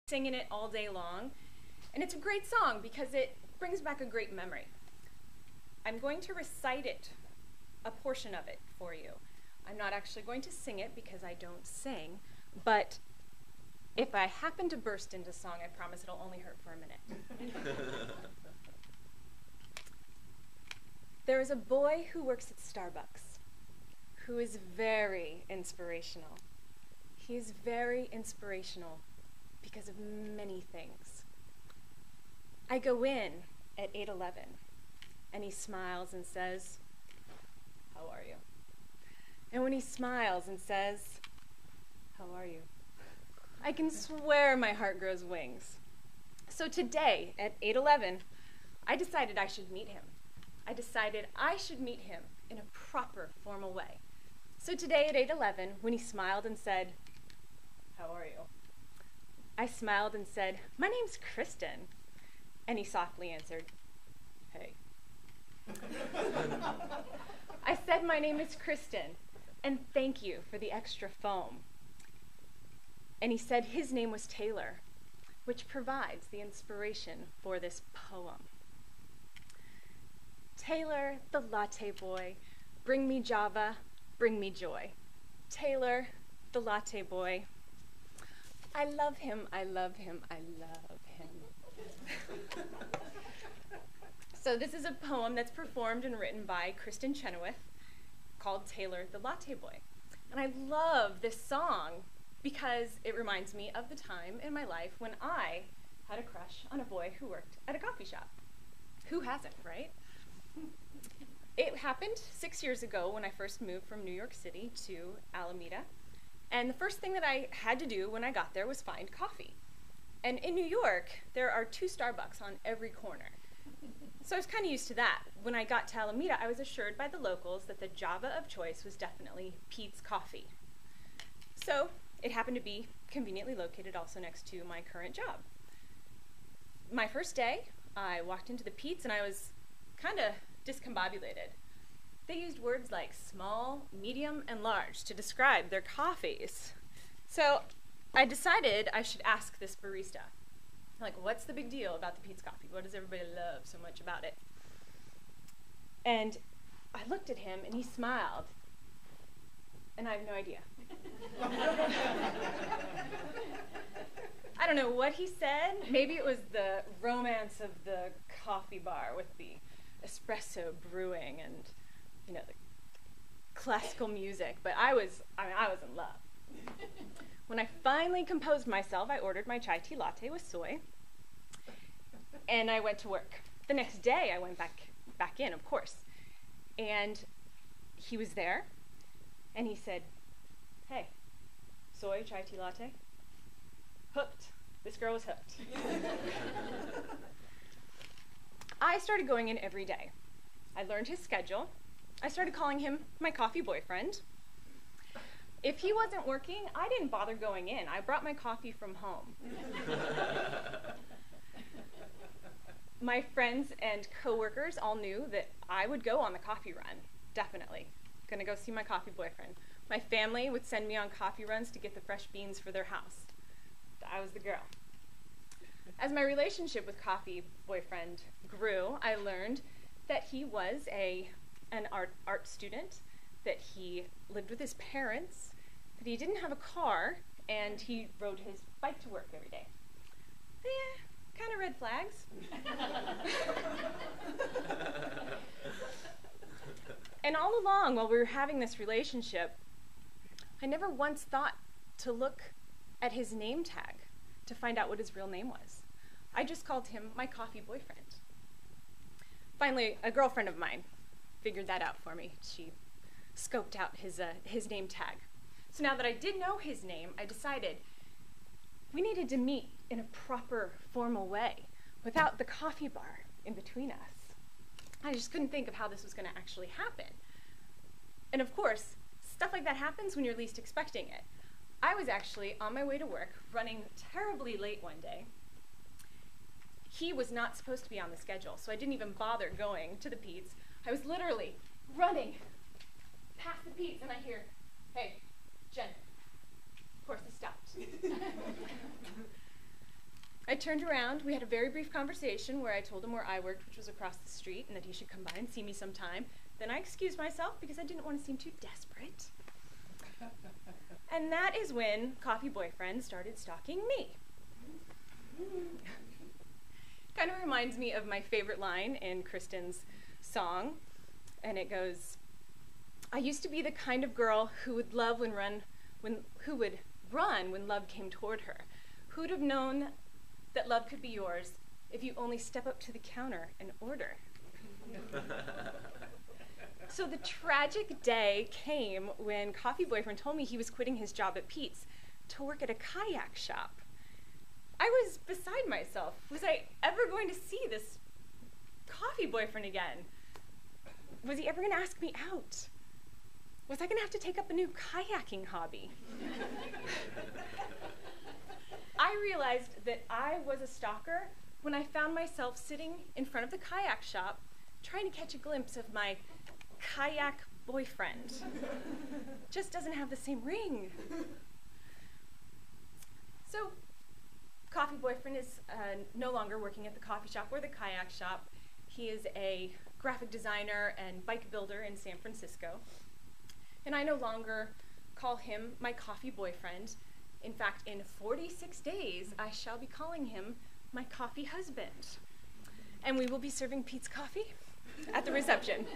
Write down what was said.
singing it all day long. And it's a great song because it brings back a great memory. I'm going to recite it, a portion of it, for you. I'm not actually going to sing it because I don't sing, but if I happen to burst into song, I promise it'll only hurt for a minute. There is a boy who works at Starbucks who is very inspirational. He is very inspirational because of many things. I go in at 8:11 and he smiles and says, "How are you?" And when he smiles and says, "How are you?" I can swear my heart grows wings. So today at 8:11, I decided I should meet him. I decided I should meet him in a proper, formal way. So today at 8:11, when he smiled and said, "How are you?" I smiled and said, "My name's Kristen." And he softly answered, "Hey." I said, "My name is Kristen, and thank you for the extra foam." And he said his name was Taylor, which provides the inspiration for this poem. Taylor, the latte boy, bring me Java, bring me joy. Taylor, the latte boy, I love him, I love him, I love him. So this is a poem that's performed and written by Kristen Chenoweth called Taylor, the Latte Boy. And I love this song because it reminds me of the time in my life when I had a crush on a boy who worked at a coffee shop. Who hasn't, right? It happened 6 years ago when I first moved from New York City to Alameda. And the first thing that I had to do when I got there was find coffee. And in New York, there are 2 Starbucks on every corner. So I was kind of used to that. When I got to Alameda, I was assured by the locals that the Java of choice was definitely Pete's Coffee. So it happened to be conveniently located also next to my current job. My first day, I walked into the Pete's and I was kind of discombobulated. They used words like small, medium, and large to describe their coffees. So I decided I should ask this barista, like, what's the big deal about the Pete's Coffee? What does everybody love so much about it? And I looked at him and he smiled, and I have no idea. I don't know what he said. Maybe it was the romance of the coffee bar with the espresso brewing and, you know, the classical music, but I was in love. When I finally composed myself, I ordered my chai tea latte with soy, and I went to work. The next day, I went back in, of course, and he was there, and he said, "Hey, soy chai tea latte?" Hooked. This girl was hooked. I started going in every day. I learned his schedule. I started calling him my coffee boyfriend. If he wasn't working, I didn't bother going in. I brought my coffee from home. My friends and coworkers all knew that I would go on the coffee run, definitely. Gonna go see my coffee boyfriend. My family would send me on coffee runs to get the fresh beans for their house. I was the girl. As my relationship with coffee boyfriend grew, I learned that he was an art student, that he lived with his parents, that he didn't have a car, and he rode his bike to work every day. Yeah, kind of red flags. And all along, while we were having this relationship, I never once thought to look at his name tag to find out what his real name was. I just called him my coffee boyfriend. Finally, a girlfriend of mine figured that out for me. She scoped out his name tag. So now that I did know his name, I decided we needed to meet in a proper, formal way without the coffee bar in between us. I just couldn't think of how this was going to actually happen. And of course, stuff like that happens when you're least expecting it. I was actually on my way to work, running terribly late one day. He was not supposed to be on the schedule, so I didn't even bother going to the Pete's. I was literally running past the Pete's, and I hear, "Hey, Jen." Of course, he stopped. turned around, we had a very brief conversation where I told him where I worked, which was across the street, and that he should come by and see me sometime. Then I excused myself because I didn't want to seem too desperate. And that is when Coffee Boyfriend started stalking me. Kind of reminds me of my favorite line in Kristen's song, and it goes, "I used to be the kind of girl who would run when love came toward her. Who'd have known that love could be yours if you only step up to the counter and order?" So the tragic day came when Coffee Boyfriend told me he was quitting his job at Pete's to work at a kayak shop. I was beside myself. Was I ever going to see this Coffee Boyfriend again? Was he ever going to ask me out? Was I going to have to take up a new kayaking hobby? I realized that I was a stalker when I found myself sitting in front of the kayak shop trying to catch a glimpse of my kayak boyfriend. Just doesn't have the same ring. So, Coffee Boyfriend is no longer working at the coffee shop or the kayak shop. He is a graphic designer and bike builder in San Francisco. And I no longer call him my coffee boyfriend. In fact, in 46 days, I shall be calling him my coffee husband. And we will be serving Pete's coffee at the reception.